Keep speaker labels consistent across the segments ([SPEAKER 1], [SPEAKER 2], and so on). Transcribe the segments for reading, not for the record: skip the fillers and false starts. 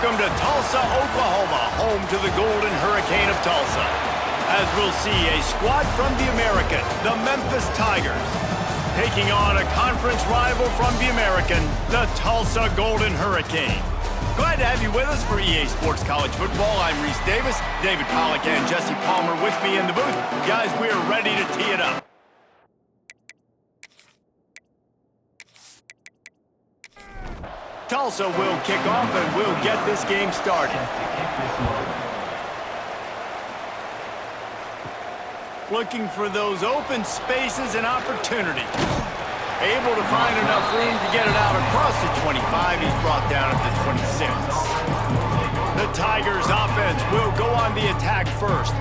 [SPEAKER 1] Welcome to Tulsa, Oklahoma, home to the Golden Hurricane of Tulsa. As we'll see a squad from the American, the Memphis Tigers, taking on a conference rival from the American, the Tulsa Golden Hurricane. Glad to have you with us for EA Sports College Football. I'm Reese Davis, David Pollack and Jesse Palmer with me in the booth. Guys, we are ready to tee it up. Tulsa will kick off and we'll get this game started. Looking for those open spaces and opportunity. Able to find enough room to get it out across the 25. He's brought down at the 26. The Tigers offense will go on the attack first.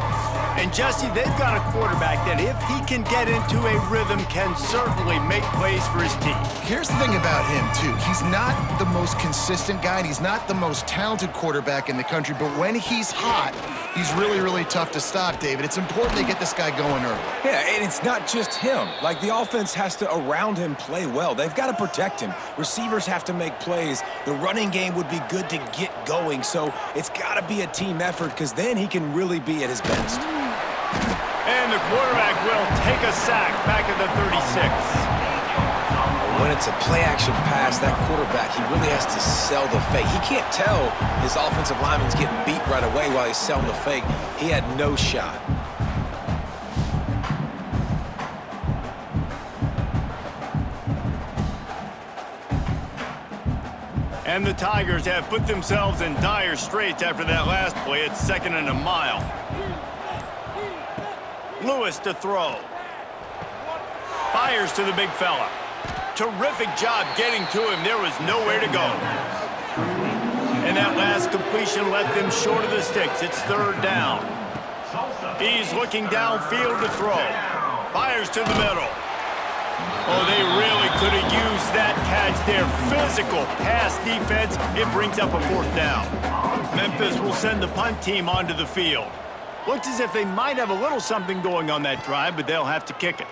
[SPEAKER 1] And Jesse, they've got a quarterback that if he can get into a rhythm can certainly make plays for his team.
[SPEAKER 2] Here's the thing about him, too. He's not the most consistent guy, and he's not the most talented quarterback in the country, but when he's hot, he's really, really tough to stop, David. It's important they get this guy going early.
[SPEAKER 3] Yeah, and it's not just him. Like, the offense has to, around him, play well. They've got to protect him. Receivers have to make plays. The running game would be good to get going, so it's got to be a team effort because then he can really be at his best.
[SPEAKER 1] And the quarterback will take a sack back at the 36.
[SPEAKER 3] When it's a play-action pass, that quarterback, he really has to sell the fake. He can't tell his offensive lineman's getting beat right away while he's selling the fake. He had no shot.
[SPEAKER 1] And the Tigers have put themselves in dire straits after that last play. It's 2nd and a mile. Lewis to throw. Fires to the big fella. Terrific job getting to him. There was nowhere to go. And that last completion left them short of the sticks. It's 3rd down. He's looking downfield to throw. Fires to the middle. Oh, they really could have used that catch there. Physical pass defense. It brings up a 4th down. Memphis will send the punt team onto the field. Looks as if they might have a little something going on that drive, but they'll have to kick it.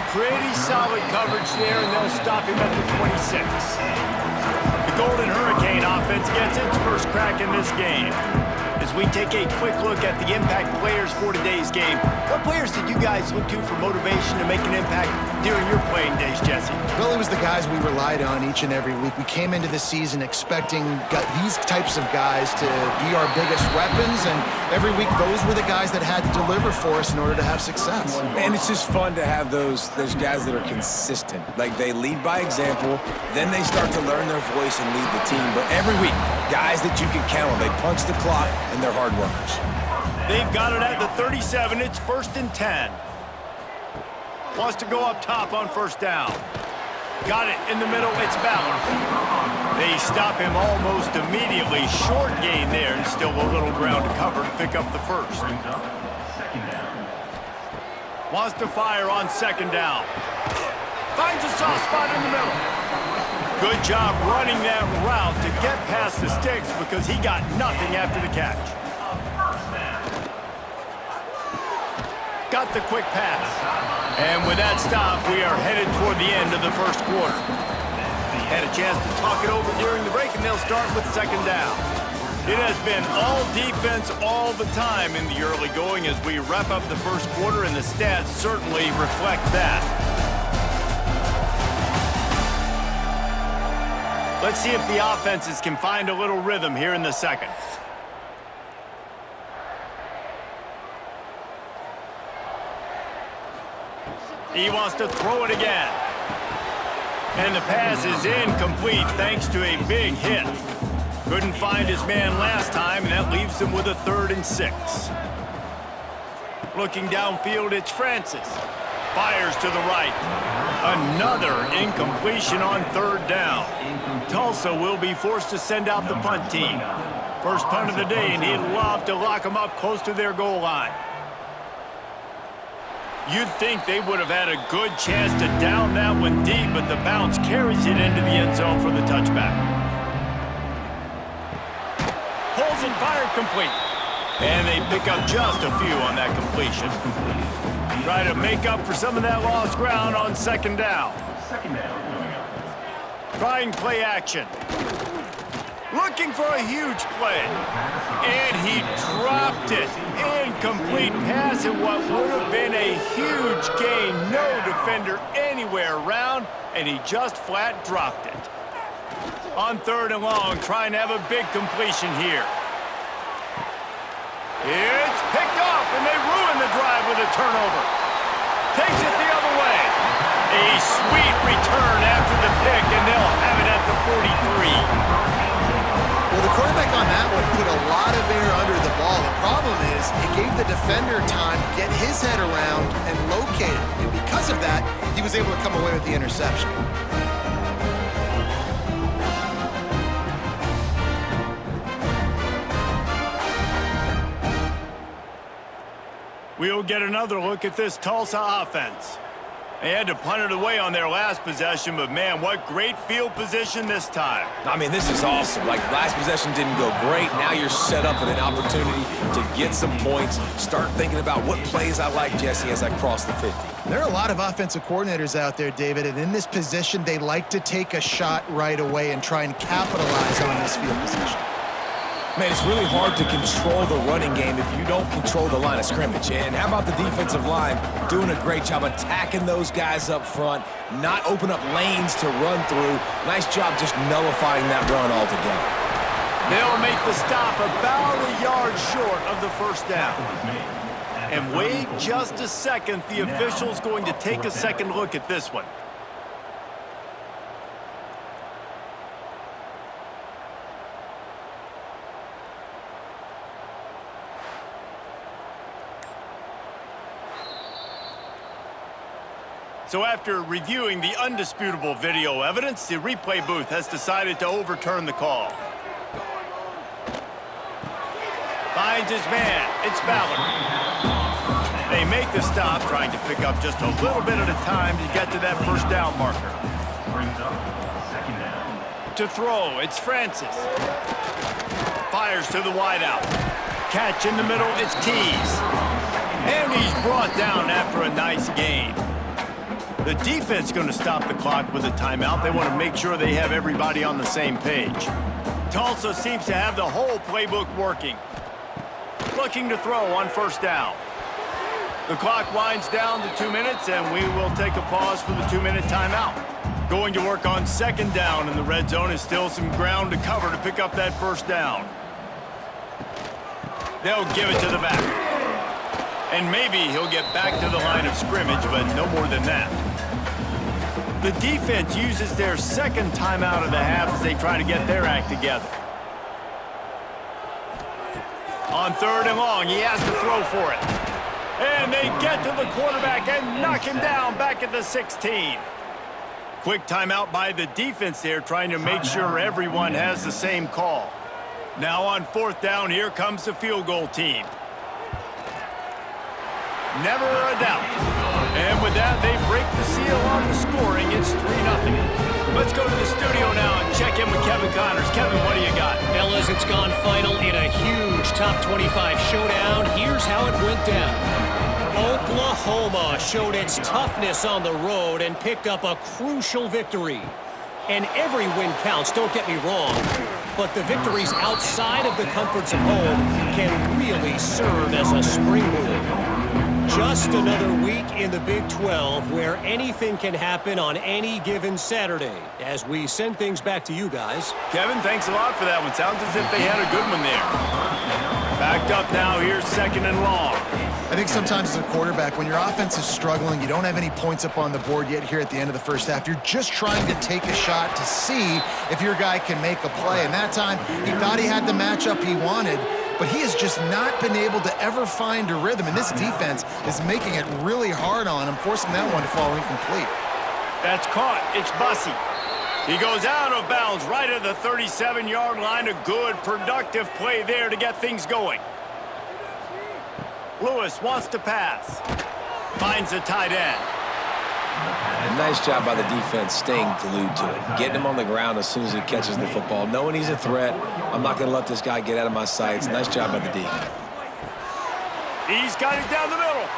[SPEAKER 1] Pretty solid coverage there, and they'll stop him at the 26. The Golden Hurricane offense gets its first crack in this game. As we take a quick look at the impact players for today's game, what players did you guys look to for motivation to make an impact during your playing days, Jesse?
[SPEAKER 2] Well, it was the guys we relied on each and every week. We came into the season expecting these types of guys to be our biggest weapons, and every week those were the guys that had to deliver for us in order to have success.
[SPEAKER 3] And it's just fun to have those guys that are consistent. Like, they lead by example, then they start to learn their voice and lead the team. But every week, guys that you can count on, they punch the clock, and they're hard workers.
[SPEAKER 1] They've got it at the 37. It's 1st and 10. Wants to go up top on 1st down. Got it in the middle. It's Ballard. They stop him almost immediately. Short gain there, and still a little ground to cover to pick up the 1st. Wants to fire on 2nd down. Finds a soft spot in the middle. Good job running that route to get past the sticks because he got nothing after the catch. Got the quick pass. And with that stop, we are headed toward the end of the 1st quarter. Had a chance to talk it over during the break, and they'll start with 2nd down. It has been all defense all the time in the early going as we wrap up the 1st quarter, and the stats certainly reflect that. Let's see if the offenses can find a little rhythm here in the 2nd. He wants to throw it again. And the pass is incomplete thanks to a big hit. Couldn't find his man last time, and that leaves him with a 3rd and 6. Looking downfield, it's Francis. Fires to the right. Another incompletion on 3rd down. Tulsa will be forced to send out the punt team. First punt of the day, and he'd love to lock them up close to their goal line. You'd think they would have had a good chance to down that one deep, but the bounce carries it into the end zone for the touchback. Pulls and fired complete. And they pick up just a few on that completion. Try to make up for some of that lost ground on 2nd down. Trying play action. looking for a huge play. And he dropped it. Incomplete pass in what would have been a huge gain. No defender anywhere around, and he just flat dropped it. On 3rd and long, trying to have a big completion here. It's picked off, and they ruin the drive with a turnover. Takes it the other way. A sweet return after the pick, and they'll have it at the 43.
[SPEAKER 2] Well, the quarterback on that one put a lot of air under the ball. The problem is it gave the defender time to get his head around and locate it. And because of that, he was able to come away with the interception.
[SPEAKER 1] We'll get another look at this Tulsa offense. They had to punt it away on their last possession, but man, what great field position this time.
[SPEAKER 3] I mean, this is awesome. Like, last possession didn't go great. Now you're set up with an opportunity to get some points. Start thinking about what plays I like, Jesse, as I cross the 50.
[SPEAKER 2] There are a lot of offensive coordinators out there, David, and in this position, they like to take a shot right away and try and capitalize on this field position.
[SPEAKER 3] Man, it's really hard to control the running game if you don't control the line of scrimmage. And how about the defensive line doing a great job attacking those guys up front, not open up lanes to run through. Nice job just nullifying that run altogether.
[SPEAKER 1] They'll make the stop about a yard short of the 1st down. And wait just a second, the official's going to take a second look at this one. So after reviewing the undisputable video evidence, the replay booth has decided to overturn the call. Finds his man. It's Ballard. They make the stop, trying to pick up just a little bit at a time to get to that 1st down marker. To throw, it's Francis. Fires to the wideout. Catch in the middle, it's Keys. And he's brought down after a nice gain. The defense is going to stop the clock with a timeout. They want to make sure they have everybody on the same page. Tulsa seems to have the whole playbook working. Looking to throw on 1st down. The clock winds down to 2 minutes, and we will take a pause for the 2-minute timeout. Going to work on 2nd down, and the red zone is still some ground to cover to pick up that 1st down. They'll give it to the back. And maybe he'll get back to the line of scrimmage, but no more than that. The defense uses their 2nd timeout of the half as they try to get their act together. On 3rd and long, he has to throw for it. And they get to the quarterback and knock him down back at the 16. Quick timeout by the defense there, trying to make sure everyone has the same call. Now on 4th down, here comes the field goal team. Never a doubt. And with that, they break the seal on the scoring. It's 3-0. Let's go to the studio now and check in with Kevin Connors. Kevin, what do you got?
[SPEAKER 4] Fellas, it's gone final in a huge top 25 showdown. Here's how it went down. Oklahoma showed its toughness on the road and picked up a crucial victory. And every win counts, don't get me wrong. But the victories outside of the comforts of home can really serve as a springboard. Just another week in the Big 12 where anything can happen on any given Saturday. As we send things back to you guys.
[SPEAKER 1] Kevin, thanks a lot for that one. Sounds as if they had a good one there. Backed up now, here's 2nd and long.
[SPEAKER 2] I think sometimes as a quarterback, when your offense is struggling, you don't have any points up on the board yet here at the end of the 1st half. You're just trying to take a shot to see if your guy can make a play. And that time, he thought he had the matchup he wanted, but he has just not been able to ever find a rhythm. And this defense is making it really hard on him, forcing that one to fall incomplete.
[SPEAKER 1] That's caught. It's Bussey. He goes out of bounds right at the 37-yard line. A good, productive play there to get things going. Lewis wants to pass. Finds a tight end.
[SPEAKER 3] And nice job by the defense staying glued to it. Getting him on the ground as soon as he catches the football. Knowing he's a threat, I'm not going to let this guy get out of my sights. Nice job by the D.
[SPEAKER 1] He's got it down the middle.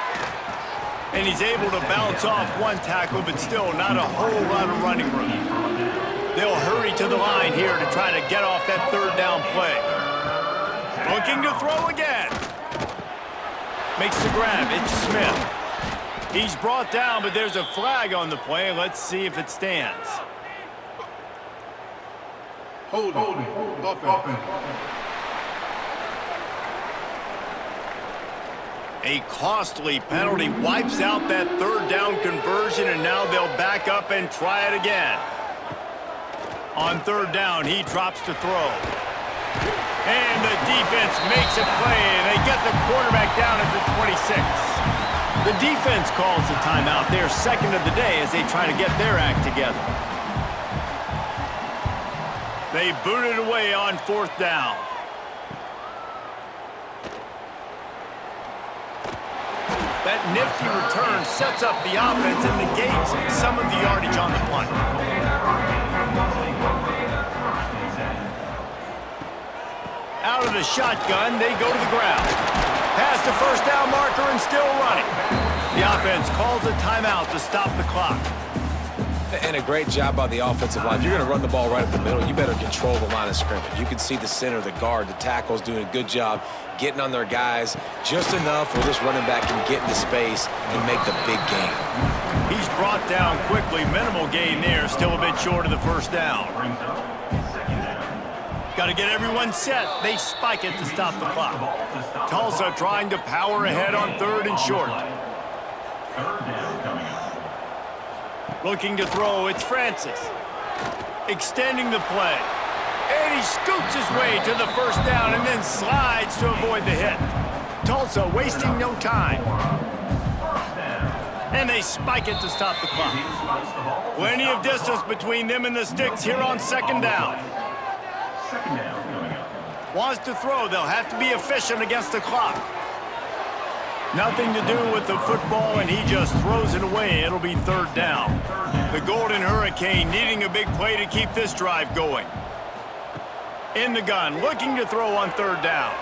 [SPEAKER 1] And he's able to bounce off one tackle, but still not a whole lot of running room. They'll hurry to the line here to try to get off that third down play. Looking to throw again. Makes the grab. It's Smith. He's brought down, but there's a flag on the play. Let's see if it stands.
[SPEAKER 5] Hold it. Up.
[SPEAKER 1] A costly penalty wipes out that third down conversion, and now they'll back up and try it again. On third down, he drops to throw. And the defense makes a play, and they get the quarterback down at the 26. The defense calls the timeout, their second of the day, as they try to get their act together. They boot it away on fourth down. That nifty return sets up the offense and negates some of the yardage on the punt. Out of the shotgun, they go to the ground. Past the first down marker and still running. The offense calls a timeout to stop the clock.
[SPEAKER 3] And a great job by the offensive line. If you're going to run the ball right up the middle, you better control the line of scrimmage. You can see the center, the guard, the tackles doing a good job getting on their guys just enough where this running back can get into space and make the big gain.
[SPEAKER 1] He's brought down quickly. Minimal gain there. Still a bit short of the first down. Got to get everyone set. They spike it to stop the clock. Tulsa trying to power ahead on third and short. Looking to throw, it's Francis. Extending the play. And he scoots his way to the first down and then slides to avoid the hit. Tulsa wasting no time. And they spike it to stop the clock. Plenty of distance between them and the sticks here on second down. Wants to throw, they'll have to be efficient against the clock. Nothing to do with the football, and he just throws it away. It'll be third down. The Golden Hurricane needing a big play to keep this drive going. In the gun, looking to throw on third down.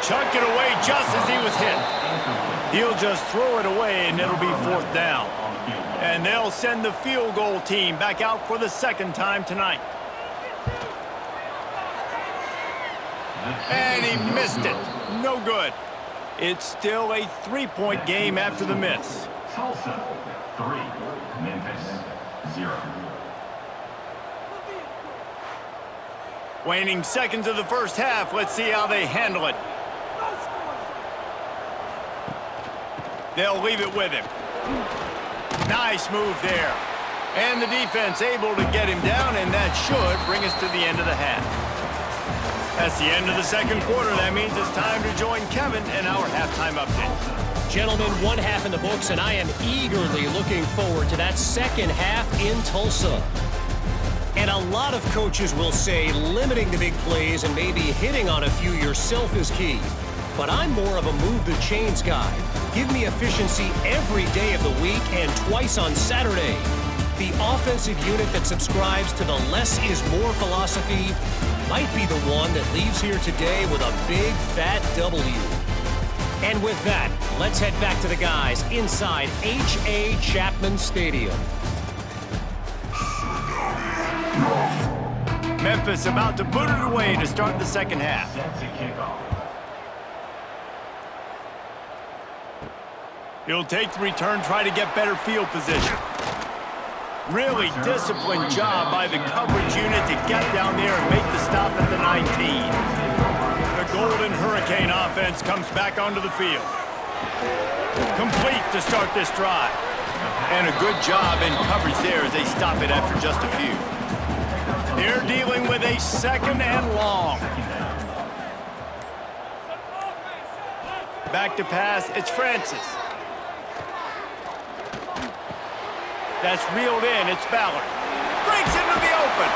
[SPEAKER 1] Chuck it away just as he was hit. He'll just throw it away, and it'll be fourth down. And they'll send the field goal team back out for the second time tonight. And he missed it. No good. It's still a three-point game after the miss.
[SPEAKER 6] Tulsa, 3. Memphis, 0.
[SPEAKER 1] Waning seconds of the first half. Let's see how they handle it. They'll leave it with him. Nice move there. And the defense able to get him down, and that should bring us to the end of the half. That's the end of the second quarter. That means it's time to join Kevin in our halftime update.
[SPEAKER 4] Gentlemen, one half in the books, and I am eagerly looking forward to that second half in Tulsa. And a lot of coaches will say limiting the big plays and maybe hitting on a few yourself is key. But I'm more of a move the chains guy. Give me efficiency every day of the week and twice on Saturday. The offensive unit that subscribes to the less is more philosophy might be the one that leaves here today with a big fat W. And with that, let's head back to the guys inside H.A. Chapman Stadium.
[SPEAKER 1] Memphis about to boot it away to start the second half. He'll take the return, try to get better field position. Really disciplined job by the coverage unit to get down there and make the stop at the 19. The Golden Hurricane offense comes back onto the field. Complete to start this drive. And a good job in coverage there as they stop it after just a few. They're dealing with a second and long. Back to pass, it's Francis. That's reeled in, it's Ballard. Breaks into the open.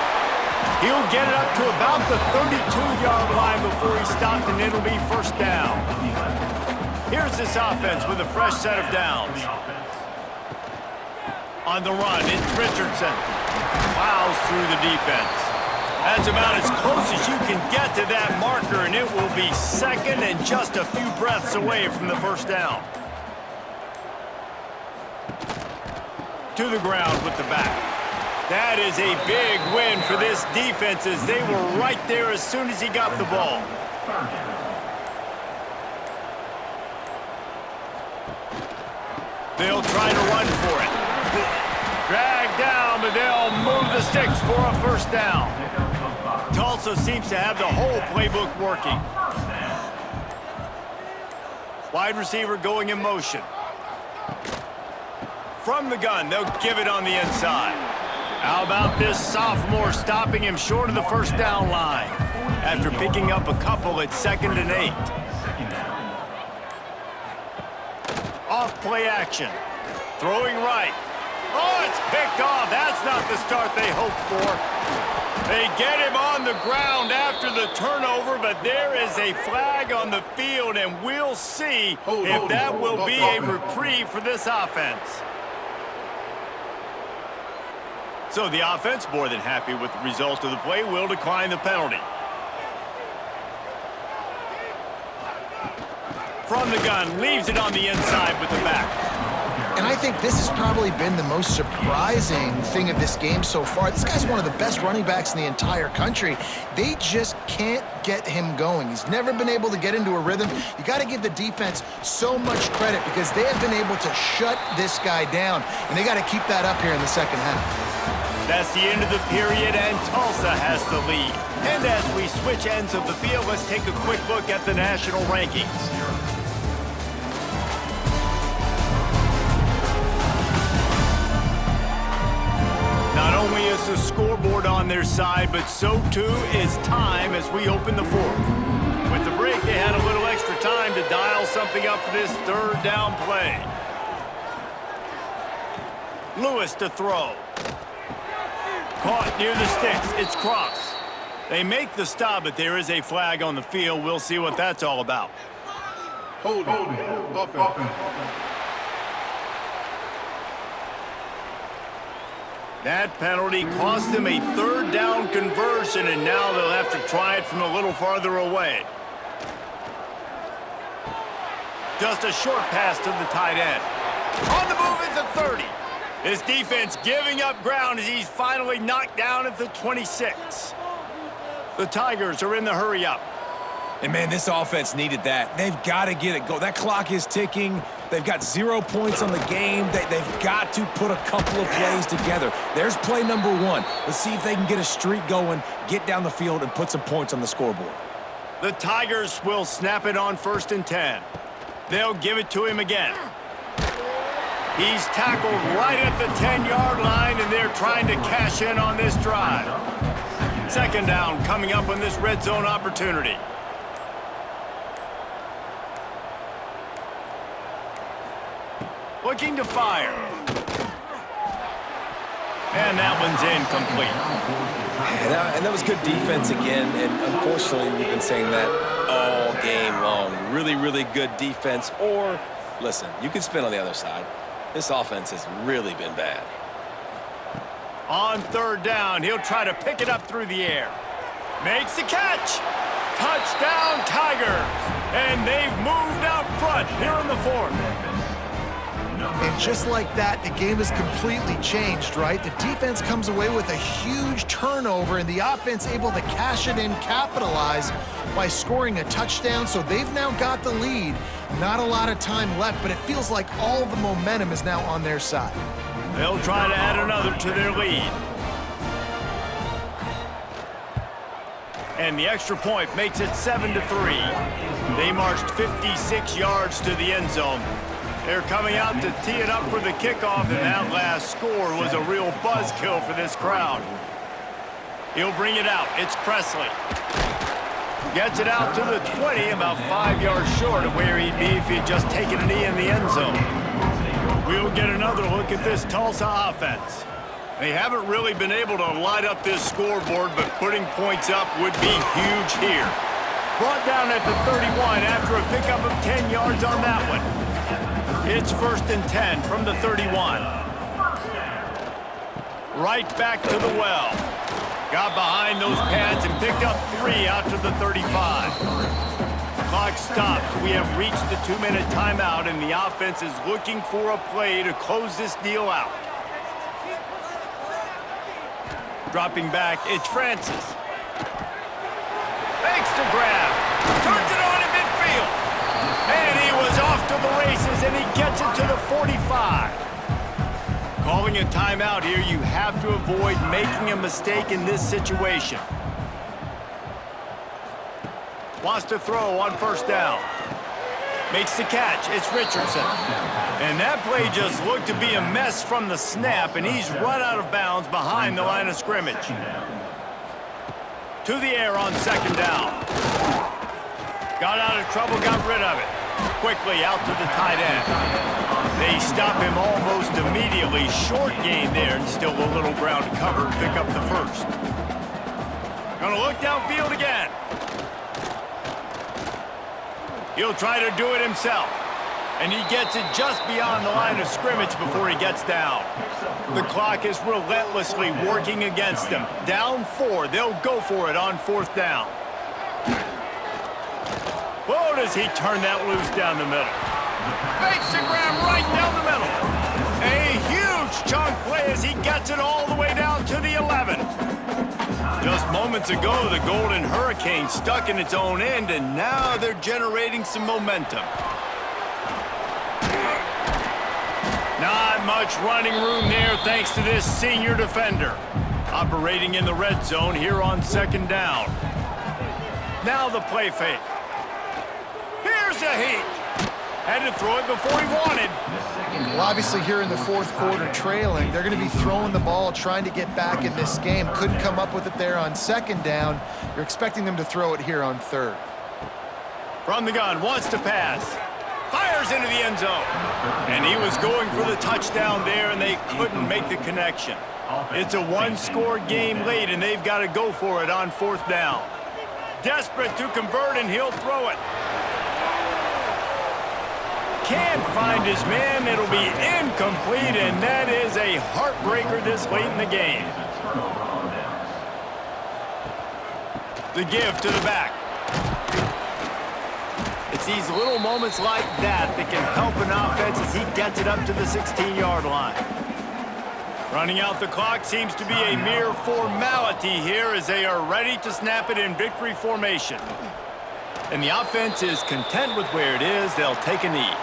[SPEAKER 1] He'll get it up to about the 32-yard line before he stopped, and it'll be first down. Here's this offense with a fresh set of downs. On the run, it's Richardson. Plows through the defense. That's about as close as you can get to that marker, and it will be second and just a few breaths away from the first down. To the ground with the back. That is a big win for this defense as they were right there as soon as he got the ball. They'll try to run for it. Drag down, but they'll move the sticks for a first down. Tulsa seems to have the whole playbook working. Wide receiver going in motion. From the gun, they'll give it on the inside. How about this sophomore stopping him short of the first down line after picking up a couple at 2nd and 8. Off play action. Throwing right. Oh, it's picked off. That's not the start they hoped for. They get him on the ground after the turnover, but there is a flag on the field, and we'll see if that will be a reprieve for this offense. So the offense, more than happy with the result of the play, will decline the penalty. From the gun, leaves it on the inside with the back.
[SPEAKER 2] And I think this has probably been the most surprising thing of this game so far. This guy's one of the best running backs in the entire country. They just can't get him going. He's never been able to get into a rhythm. You got to give the defense so much credit because they have been able to shut this guy down, and they got to keep that up here in the second half.
[SPEAKER 1] That's the end of the period, and Tulsa has the lead. And as we switch ends of the field, let's take a quick look at the national rankings. Not only is the scoreboard on their side, but so too is time as we open the fourth. With the break, they had a little extra time to dial something up for this third down play. Lewis to throw. Caught near the sticks. It's Cross. They make the stop, but there is a flag on the field. We'll see what that's all about.
[SPEAKER 5] Hold it. Offense.
[SPEAKER 1] That penalty cost them a third down conversion, and now they'll have to try it from a little farther away. Just a short pass to the tight end. On the move is the 30. His defense giving up ground as he's finally knocked down at the 26. The Tigers are in the hurry-up.
[SPEAKER 3] And, man, this offense needed that. They've got to get it going. That clock is ticking. They've got 0 points on the game. They've got to put a couple of plays together. There's play number 1. Let's see if they can get a streak going, get down the field, and put some points on the scoreboard.
[SPEAKER 1] The Tigers will snap it on 1st and 10. They'll give it to him again. He's tackled right at the 10-yard line, and they're trying to cash in on this drive. 2nd down coming up on this red zone opportunity. Looking to fire. And that one's incomplete.
[SPEAKER 3] And that was good defense again, and unfortunately we've been saying that all game long. Really, really good defense. Or, listen, you can spin on the other side. This offense has really been bad.
[SPEAKER 1] On 3rd down, he'll try to pick it up through the air. Makes the catch. Touchdown, Tigers. And they've moved out front here in the 4th.
[SPEAKER 2] And just like that, the game has completely changed, right? The defense comes away with a huge turnover, and the offense able to cash it in, capitalize by scoring a touchdown. So they've now got the lead. Not a lot of time left, but it feels like all the momentum is now on their side.
[SPEAKER 1] They'll try to add another to their lead. And the extra point makes it 7-3. They marched 56 yards to the end zone. They're coming out to tee it up for the kickoff, and that last score was a real buzzkill for this crowd. He'll bring it out. It's Presley. Gets it out to the 20, about 5 yards short of where he'd be if he'd just taken a knee in the end zone. We'll get another look at this Tulsa offense. They haven't really been able to light up this scoreboard, but putting points up would be huge here. Brought down at the 31 after a pickup of 10 yards on that one. It's 1st and 10 from the 31. Right back to the well. Got behind those pads and picked up 3 out to the 35. Clock stops. We have reached the 2-minute timeout, and the offense is looking for a play to close this deal out. Dropping back, it's Francis. Makes the grab. Turns it on in midfield. And he was off to the races, and he gets it to the 45. Calling a timeout here, you have to avoid making a mistake in this situation. Wants to throw on first down. Makes the catch. It's Richardson. And that play just looked to be a mess from the snap, and he's run out of bounds behind the line of scrimmage. To the air on second down. Got out of trouble, got rid of it. Quickly out to the tight end. They stop him almost immediately. Short gain there, and still a little ground to cover and pick up the first. Gonna look downfield again. He'll try to do it himself. And he gets it just beyond the line of scrimmage before he gets down. The clock is relentlessly working against them. Down 4, they'll go for it on fourth down. Whoa, does he turn that loose down the middle. Makes the grab right down the middle. A huge chunk play as he gets it all the way down to the 11. Just moments ago, the Golden Hurricane stuck in its own end, and now they're generating some momentum. Not much running room there thanks to this senior defender. Operating in the red zone here on second down. Now the play fake. Here's a heat. Had to throw it before he wanted.
[SPEAKER 2] Well, obviously here in the fourth quarter trailing, they're going to be throwing the ball, trying to get back in this game. Couldn't come up with it there on second down. You're expecting them to throw it here on third.
[SPEAKER 1] From the gun, wants to pass. Fires into the end zone. And he was going for the touchdown there, and they couldn't make the connection. It's a one-score game late, and they've got to go for it on fourth down. Desperate to convert, and he'll throw it. Can't find his man. It'll be incomplete, and that is a heartbreaker this late in the game. The give to the back. It's these little moments like that that can help an offense as he gets it up to the 16-yard line. Running out the clock seems to be a mere formality here as they are ready to snap it in victory formation. And the offense is content with where it is. They'll take a knee.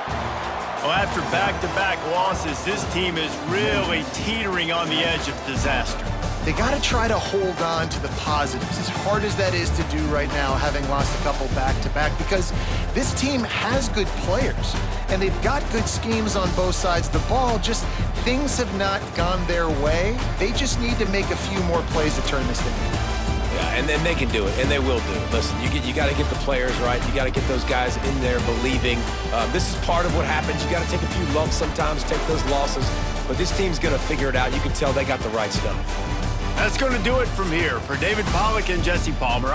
[SPEAKER 1] Well, after back-to-back losses, this team is really teetering on the edge of disaster.
[SPEAKER 2] They got to try to hold on to the positives, as hard as that is to do right now, having lost a couple back-to-back, because this team has good players, and they've got good schemes on both sides of the ball. Just things have not gone their way. They just need to make a few more plays to turn this thing around.
[SPEAKER 3] Yeah, and then they can do it, and they will do it. Listen, you got to get the players right. You got to get those guys in there believing. This is part of what happens. You got to take a few lumps sometimes, take those losses. But this team's going to figure it out. You can tell they got the right stuff.
[SPEAKER 1] That's going to do it from here. For David Pollack and Jesse Palmer,